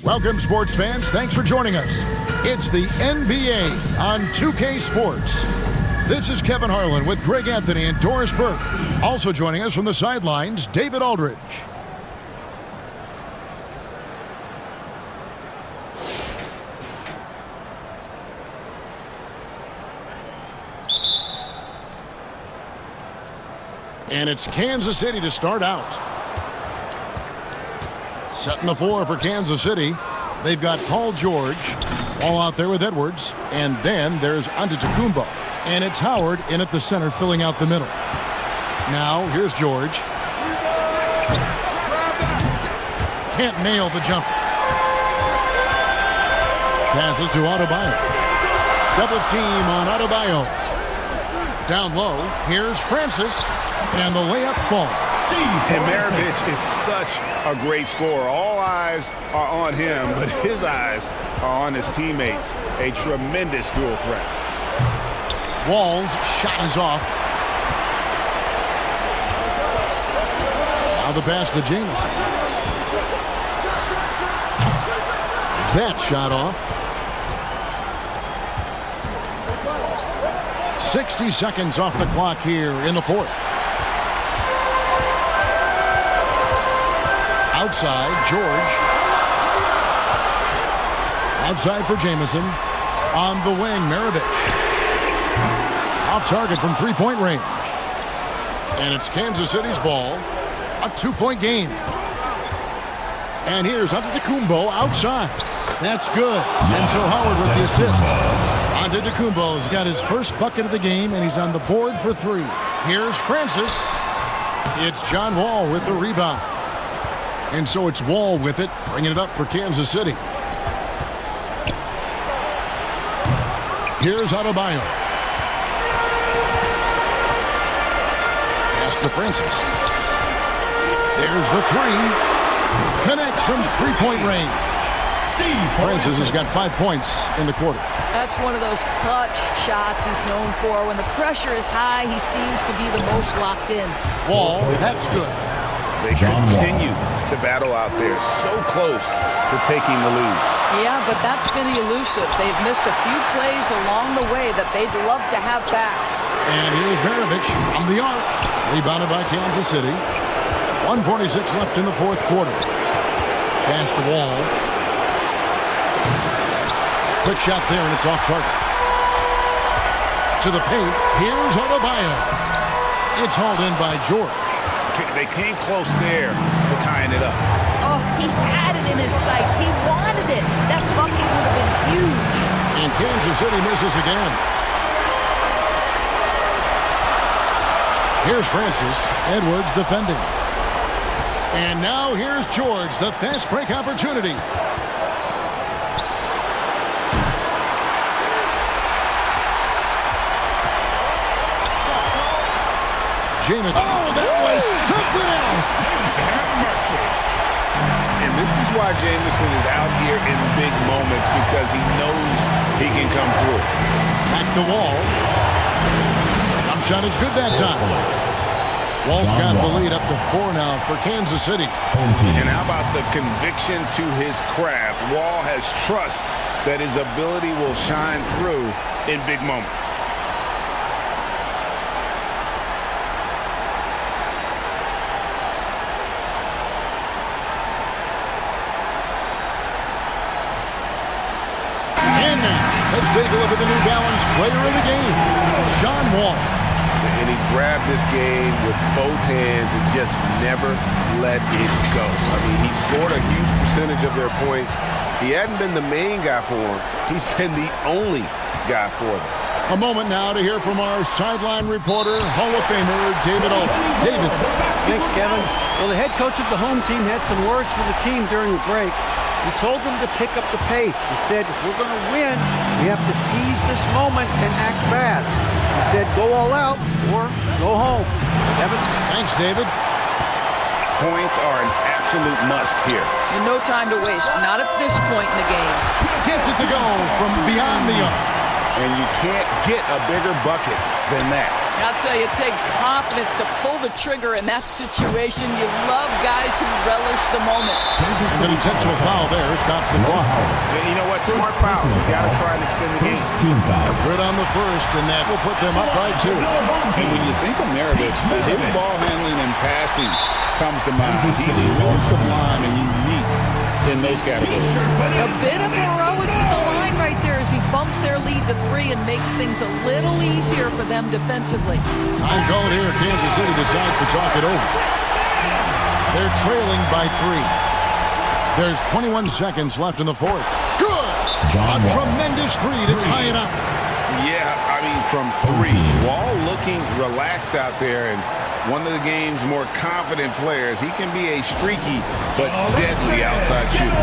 Welcome, sports fans. Thanks for joining us. It's the NBA on 2K Sports. This is Kevin Harlan with Greg Anthony and Doris Burke. Also joining us from the sidelines, David Aldridge. And it's Kansas City to start out. Setting the floor for Kansas City. They've got Paul George all out there with Edwards. And then there's Antetokounmpo. And it's Howard in at the center filling out the middle. Now here's George. Can't nail the jumper. Passes to Adebayo. Double team on Adebayo. Down low, here's Francis. And the layup falls. And Maravich is such a great scorer. All eyes are on him, but his eyes are on his teammates. A tremendous dual threat. Wall's shot is off. the pass to Jamison. That shot off. 60 seconds off the clock here in the fourth. Outside, George. Outside for Jamison. On the wing, Maravich. Off target from three-point range. And it's Kansas City's ball. A two-point game. And here's Antetokounmpo outside. That's good. And so Howard with the assist. Antetokounmpo has got his first bucket of the game, and he's on the board for three. Here's Francis. It's John Wall with the rebound. And so it's Wall with it, bringing it up for Kansas City. Here's Adebayo. Pass to Francis. There's the three. Connects from three-point range. Francis has got 5 points in the quarter. That's one of those clutch shots he's known for. When the pressure is high, he seems to be the most locked in. Wall, that's good. They continue to battle out there, so close to taking the lead. Yeah, but that's been elusive. They've missed a few plays along the way that they'd love to have back. And here's Maravich from the arc. Rebounded by Kansas City. 1:46 left in the fourth quarter. Pass to Wall. Quick shot there, and it's off target. To the paint. Here's Adebayo. It's hauled in by George. They came close there to tying it up. Oh, he had it in his sights. He wanted it. That bucket would have been huge. And Kansas City misses again. Here's Francis. Edwards defending. And now here's George, the fast break opportunity. Jamison. Oh, that was something else. And this is why Jamison is out here in big moments, because he knows he can come through. Back to Wall. Jump shot is good that time. Wall's got the lead up to 4 now for Kansas City. And how about the conviction to his craft? Wall has trust that his ability will shine through in big moments. And now, let's take a look at the New Balance player of the game, John Wall. And he's grabbed this game with both hands and just never let it go. I mean, he scored a huge percentage of their points. He hadn't been the main guy for them. He's been the only guy for them. A moment now to hear from our sideline reporter, Hall of Famer David Olden. David. Thanks, Kevin. Well, the head coach of the home team had some words for the team during the break. He told them to pick up the pace. He said, if we're going to win, we have to seize this moment and act fast. He said, go all out or go home. Kevin? Thanks, David. Points are an absolute must here. And no time to waste. Not at this point in the game. Gets it to go from beyond the arc. And you can't get a bigger bucket than that. I'll tell you, it takes confidence to pull the trigger in that situation. You love guys who relish the moment. An intentional foul there stops the clock. And you know what? Smart foul. You got to try and extend the game. Good on the first, and that will put them up by 2. And when you think of Maravich, his ball handling and passing comes to mind. He's really sublime and unique in those categories. A bit of heroics at the line right there as he bumps their lead to 3 and makes things a little easier for them defensively. Time called here. Kansas City decides to talk it over. They're trailing by 3. There's 21 seconds left in the fourth. Good! A tremendous 3 to tie it up. Yeah, I mean, from 3. Wall looking relaxed out there, and one of the game's more confident players. He can be a streaky but deadly outside shooter.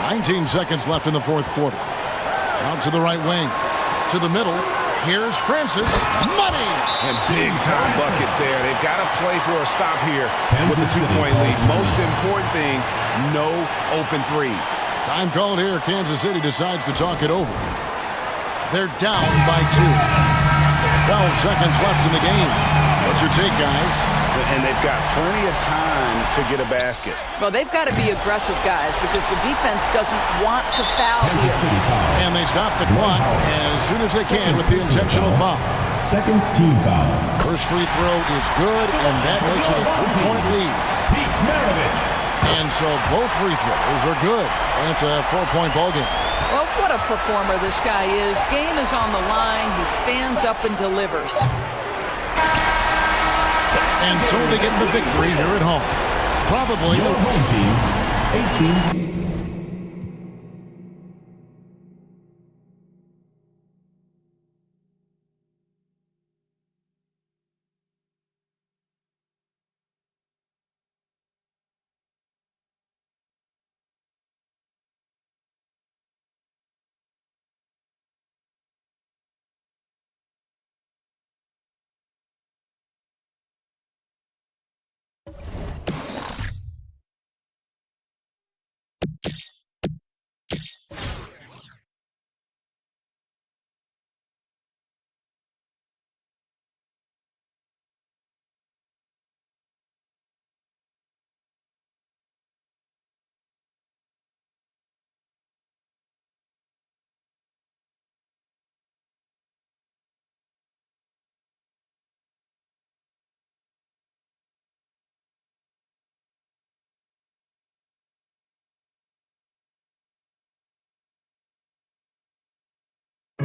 19 seconds left in the fourth quarter. Out to the right wing. To the middle. Here's Francis. Money! And big-time bucket there. They've got to play for a stop here with the 2-point lead. Most important thing, no open threes. Time called here. Kansas City decides to talk it over. They're down by 2. 12 seconds left in the game. What's your take, guys? And they've got plenty of time to get a basket. Well, they've got to be aggressive, guys, because the defense doesn't want to foul here. And they stop the clock as soon as they can with the intentional foul. Second team foul. First free throw is good, and that makes it a 3-point lead. Pete Maravich. And so both free throws are good, and it's a 4-point ballgame. Well, what a performer this guy is. Game is on the line. He stands up and delivers. And so they get the victory here at home. Probably. Your home team, 18.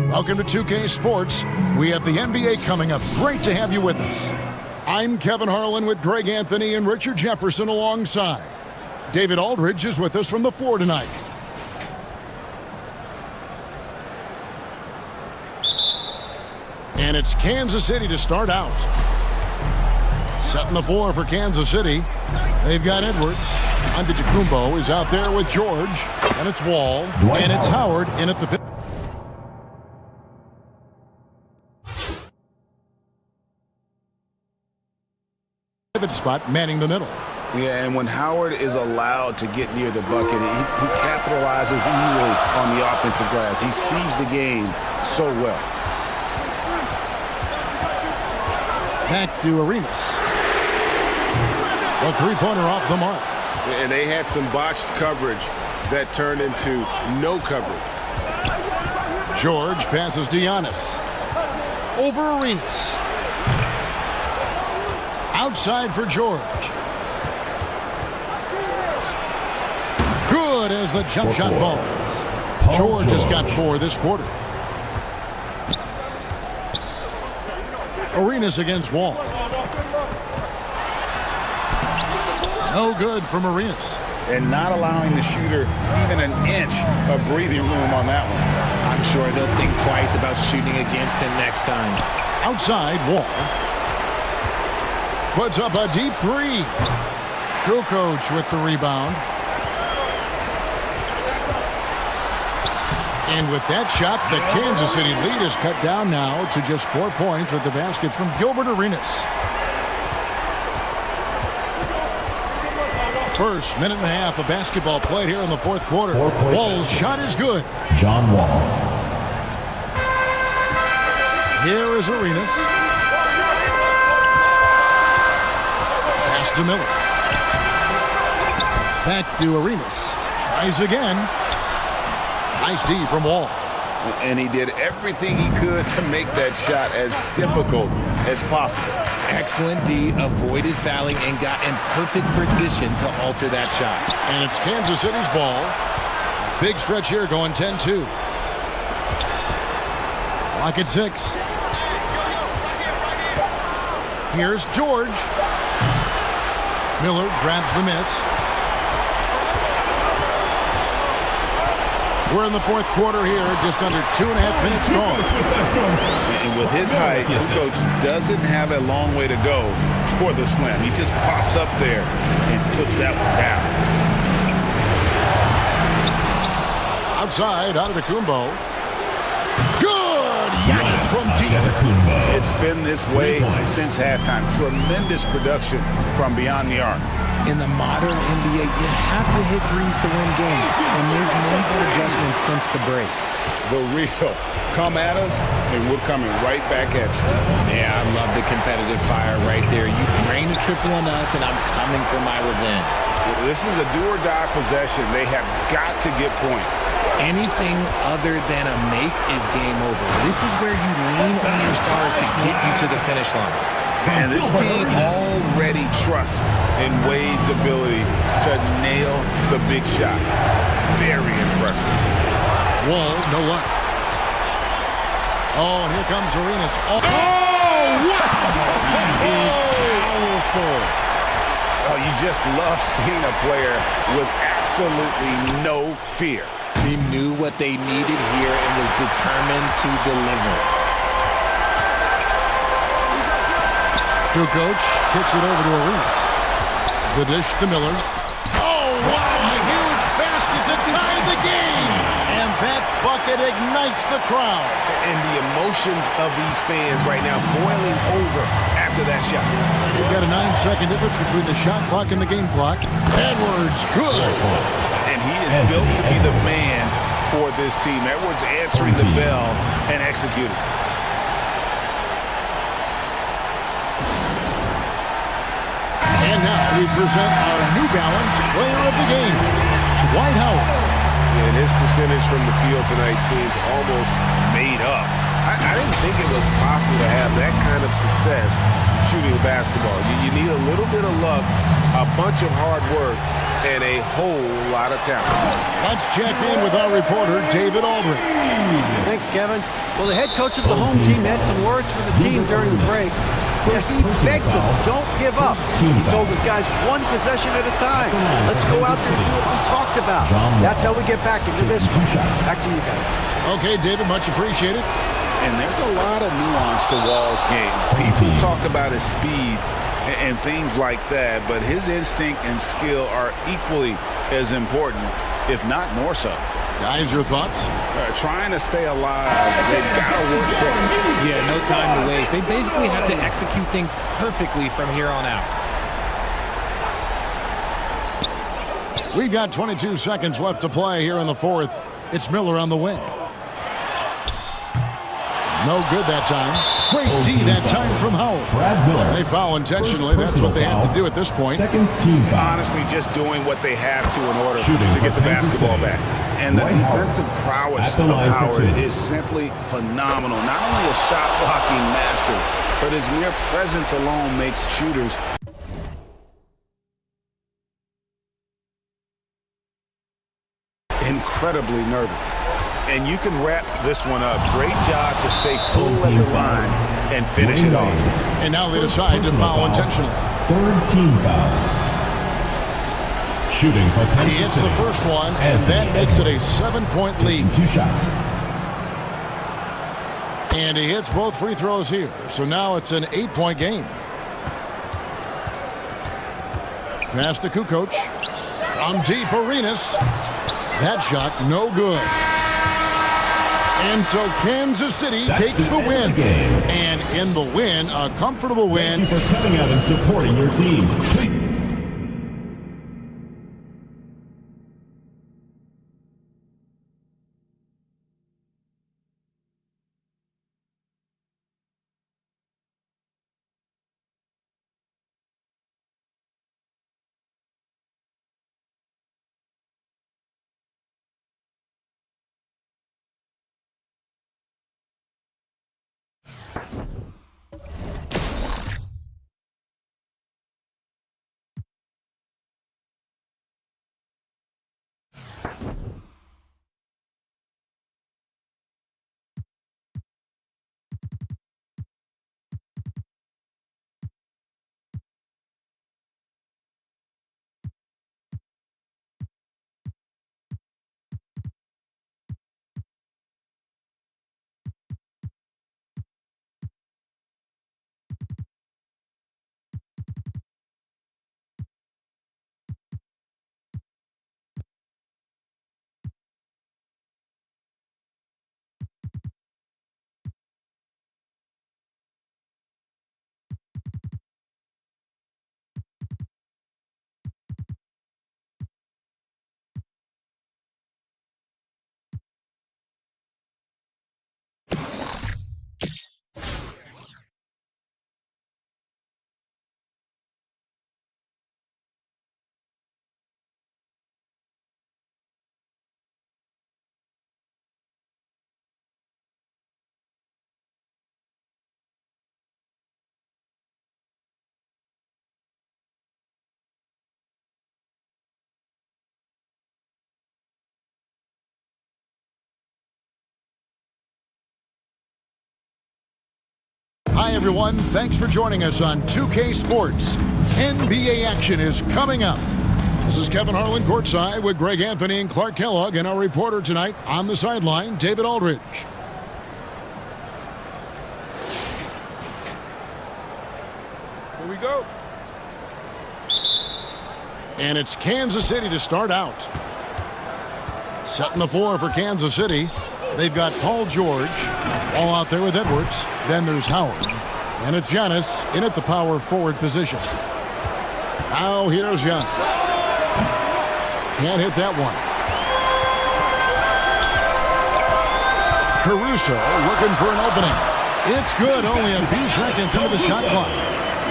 Welcome to 2K Sports. We have the NBA coming up. Great to have you with us. I'm Kevin Harlan with Greg Anthony and Richard Jefferson alongside. David Aldridge is with us from the floor tonight. And it's Kansas City to start out. Setting the floor for Kansas City. They've got Edwards. Antetokounmpo is out there with George. And it's Wall. And it's Howard in at the pit. Pivot spot manning the middle. Yeah, and when Howard is allowed to get near the bucket, he capitalizes easily on the offensive glass. He sees the game so well. Back to Arenas. The three-pointer off the mark. And they had some botched coverage that turned into no coverage. George passes to Giannis. Over Arenas. Outside for George. Good as the jump shot falls. George has got 4 this quarter. Arenas against Wall. No good from Arenas. And not allowing the shooter even an inch of breathing room on that one. I'm sure they'll think twice about shooting against him next time. Outside, Wall. Puts up a deep 3. Kukoc with the rebound. And with that shot, the Kansas City lead is cut down now to just 4 points with the basket from Gilbert Arenas. First minute and a half of basketball played here in the fourth quarter. Wall's shot is good. John Wall. Here is Arenas. Pass to Miller. Back to Arenas. Tries again. Nice D from Wall. And he did everything he could to make that shot as difficult as possible. Excellent D, avoided fouling, and got in perfect position to alter that shot. And it's Kansas City's ball. Big stretch here going 10-2. Clock at 6. Here's George. Miller grabs the miss. We're in the fourth quarter here, just under 2.5 minutes gone. And with his height, Kukoc doesn't have a long way to go for the slam. He just pops up there and puts that one down. Outside, Antetokounmpo. Good! Giannis from deep. It's been this way since halftime. Tremendous production from beyond the arc. In the modern NBA, you have to hit threes to win games, and they've made that adjustment since the break. the real. Come at us, and we're coming right back at you. Yeah, I love the competitive fire right there. You drain a triple on us, and I'm coming for my revenge. This is a do-or-die possession. They have got to get points. Anything other than a make is game over. This is where you lean on your stars to get you to the finish line. And this team already trusts in Wade's ability to nail the big shot. Very impressive. Wall, no luck. Oh, and here comes Arenas. Oh, That is powerful. Oh, you just love seeing a player with absolutely no fear. He knew what they needed here and was determined to deliver. Kukoc kicks it over to Arenas. The dish to Miller. Oh, wow, a huge basket to tie the game. And that bucket ignites the crowd. And the emotions of these fans right now boiling over after that shot. We've got a 9-second difference between the shot clock and the game clock. Edwards, good. And he is built to be the man for this team. Edwards answering the bell and executing. And now we present our New Balance player of the game, Dwight Howard. And his percentage from the field tonight seemed almost made up. I didn't think it was possible to have that kind of success shooting a basketball. You need a little bit of luck, a bunch of hard work, and a whole lot of talent. Let's check in with our reporter, David Aldridge. Thanks, Kevin. Well, the head coach of the home team had some words for the team during the break. Yeah, he begged them, don't give up. He told his guys one possession at a time. Let's go out there and do what we talked about. That's how we get back into this one. Back to you guys. Okay, David, much appreciated. And there's a lot of nuance to Wall's game. People talk about his speed and things like that, but his instinct and skill are equally as important, if not more so. Guys, your thoughts? Trying to stay alive, they've got to work quick. Yeah, no time to waste. They basically have to execute things perfectly from here on out. We've got 22 seconds left to play here in the fourth. It's Miller on the wing. No good that time. Great D that time from Howard. Brad Miller. They foul intentionally. That's what they have to do at this point. Second team foul. Honestly, just doing what they have to in order Shooting to get the for Kansas basketball City. back. And the Dwight Howard defensive prowess at the of line for Howard two. is simply phenomenal. Not only a shot-blocking master, but his mere presence alone makes shooters incredibly nervous. And you can wrap this one up. Great job to stay cool at the line and finish it off. And now they decide to foul intentionally. Third team foul. Shooting for Kansas He hits City. the first one, and that makes it a 7-point lead. Two shots. And he hits both free throws here. So now it's an 8-point game. Pass to Kukoc. From deep, Arenas. That shot, no good. And so Kansas City That's takes the the end win. of the game. And in the win, a comfortable win. Thank you for coming out and supporting your team. Please Hi, everyone. Thanks for joining us on 2K Sports. NBA action is coming up. This is Kevin Harlan courtside with Greg Anthony and Clark Kellogg, and our reporter tonight on the sideline, David Aldridge. Here we go. And it's Kansas City to start out. Setting the floor for Kansas City. They've got Paul George all out there with Edwards. Then there's Howard. And it's Giannis in at the power forward position. Now here's Giannis. Can't hit that one. Caruso looking for an opening. It's good. Only a few seconds into the shot clock.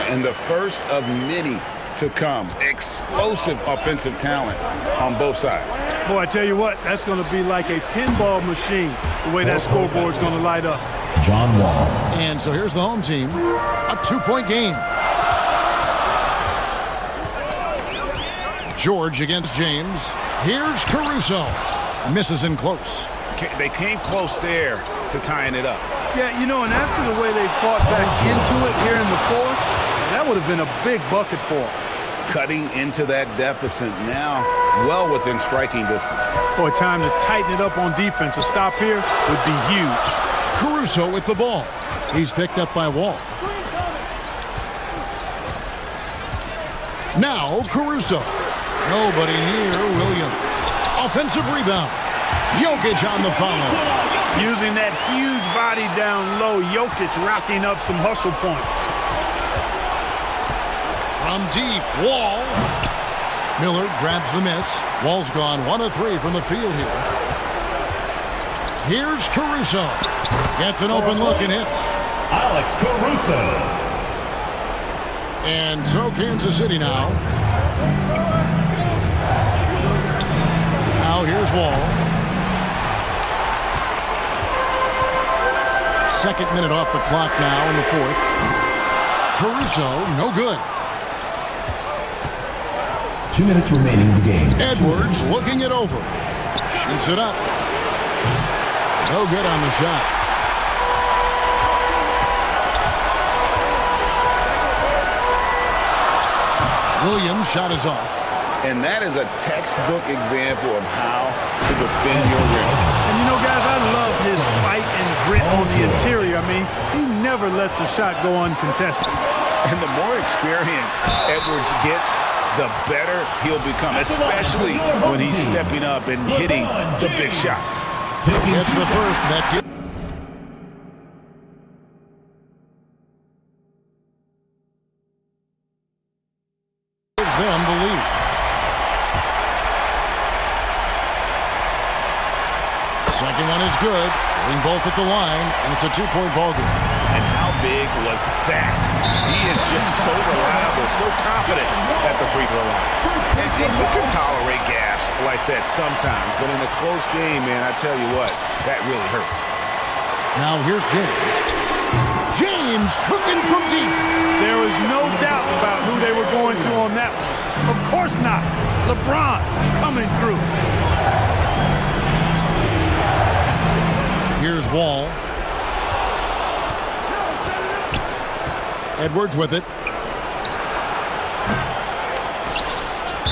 And the first of many to come. Explosive offensive talent on both sides. Boy, I tell you what, that's going to be like a pinball machine, the way that scoreboard's going to light up. John Wall. And so here's the home team. A 2-point game. George against James. Here's Caruso. Misses in close. They came close there to tying it up. Yeah, you know, and after the way they fought back into it here in the fourth, that would have been a big bucket for them. Cutting into that deficit now, well within striking distance. Boy, time to tighten it up on defense. A stop here would be huge. Caruso with the ball. He's picked up by Wall. Now Caruso. Nobody near Williams. Offensive rebound. Jokic on the follow. Using that huge body down low, Jokic racking up some hustle points. From deep, Wall. Miller grabs the miss. Wall's gone 1 of 3 from the field here. Here's Caruso. Gets an open look and hits. Alex Caruso. And so Kansas City now. Now here's Wall. Second minute off the clock now in the fourth. Caruso, no good. 2 minutes remaining in the game. Edwards looking it over. Shoots it up. No good on the shot. Williams' shot is off. And that is a textbook example of how to defend your rim. And you know, guys, I love his fight and grit on the interior. I mean, he never lets a shot go uncontested. And the more experience Edwards gets, the better he'll become, especially when he's stepping up and hitting the big shots. It's the first that gives them the lead. Second one is good. Hitting both at the line, and it's a 2-point ball game. And how big was that? He is just so reliable, so confident at the free throw line. And you can tolerate gaffes like that sometimes, but in a close game, man, I tell you what, that really hurts. Now here's James. James cooking from deep. There was no doubt about who they were going to on that one. Of course not. LeBron coming through. Here's Wall. Edwards with it.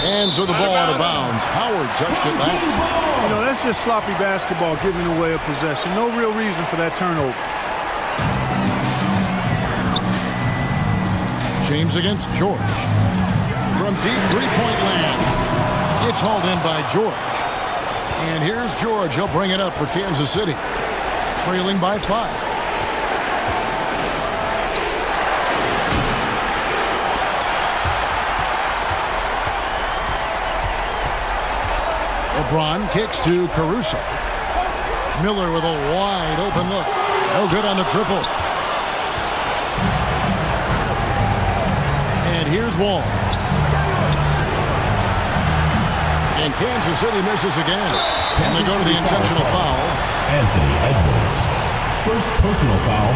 And so the ball out of bounds. Howard touched it last. You know, that's just sloppy basketball, giving away a possession. No real reason for that turnover. James against George. From deep three-point land. It's hauled in by George. And here's George. He'll bring it up for Kansas City. Trailing by 5. LeBron kicks to Caruso. Miller with a wide open look. No good on the triple. And here's Wall. And Kansas City misses again. And they go to the intentional foul. Anthony Edwards. First personal foul.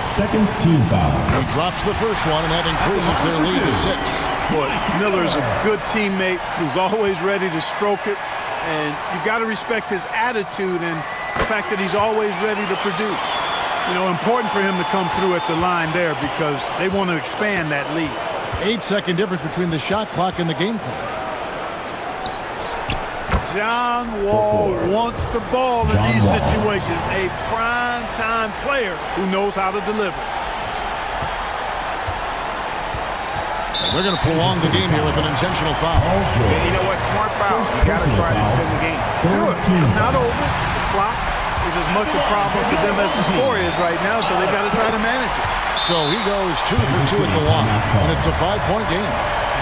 Second team foul. He drops the first one, and that increases their lead to 6. Boy, Miller's a good teammate who's always ready to stroke it. And you've got to respect his attitude and the fact that he's always ready to produce. You know, important for him to come through at the line there because they want to expand that lead. 8-second difference between the shot clock and the game clock. John Wall wants the ball in these situations. A prime-time player who knows how to deliver. They're going to prolong the game here with an intentional foul. Yeah, you know what? Smart foul. You got to try to extend the game. Sure, it's not over. The clock is as much a problem for them as the score is right now, so they've got to try to manage it. So he goes 2 for 2 at the line, and it's a 5-point game.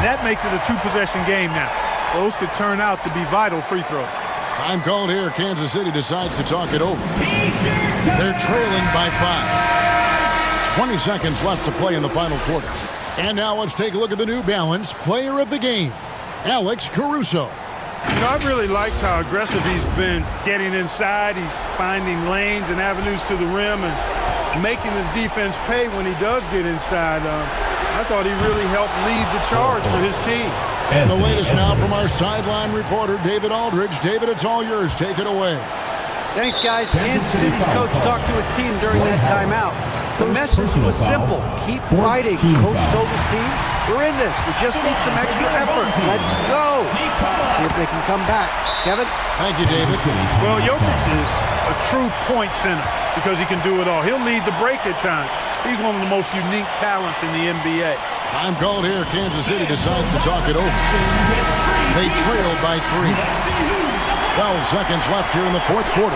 And that makes it a 2-possession game now. Those could turn out to be vital free throws. Time called here. Kansas City decides to talk it over. They're trailing by 5. 20 seconds left to play in the final quarter. And now let's take a look at the New Balance Player of the Game, Alex Caruso. You know, I've really liked how aggressive he's been getting inside. He's finding lanes and avenues to the rim and making the defense pay when he does get inside. I thought he really helped lead the charge for his team. And the latest now from our sideline reporter, David Aldridge. David, it's all yours. Take it away. Thanks, guys. Kansas City's coach talked to his team during that timeout. The message was simple. Keep fighting. Coach told his team, we're in this. We just need some extra effort. Let's go. See if they can come back. Kevin? Thank you, David. Well, Jokic is a true point center because he can do it all. He'll lead the break at times. He's one of the most unique talents in the NBA. Time called here. Kansas City decides to talk it over. They trail by 3. 12 seconds left here in the fourth quarter.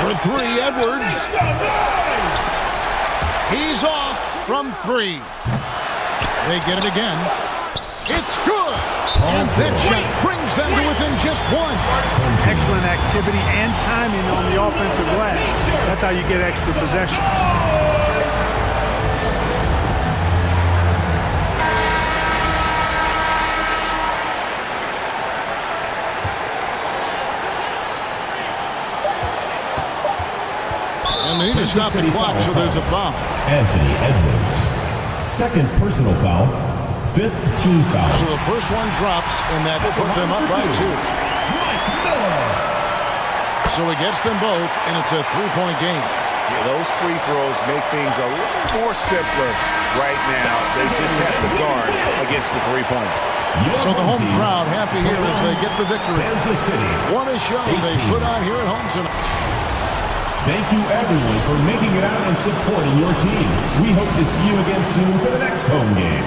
For 3, Edwards. He's off from 3. They get it again. It's good. And that shot brings them to within just 1. Excellent activity and timing on the offensive glass. That's how you get extra possessions. And they need to stop the clock, so there's a foul. Anthony Edwards. Second personal foul. 5th team foul. So the first one drops, and that will put them up by 2. So he gets them both, and it's a 3-point game. Yeah, those free throws make things a little more simpler right now. They just have to guard against the 3-pointer. So the home crowd happy here as they get the victory. What a show they put on here at home tonight. Thank you everyone for making it out and supporting your team. We hope to see you again soon for the next home game.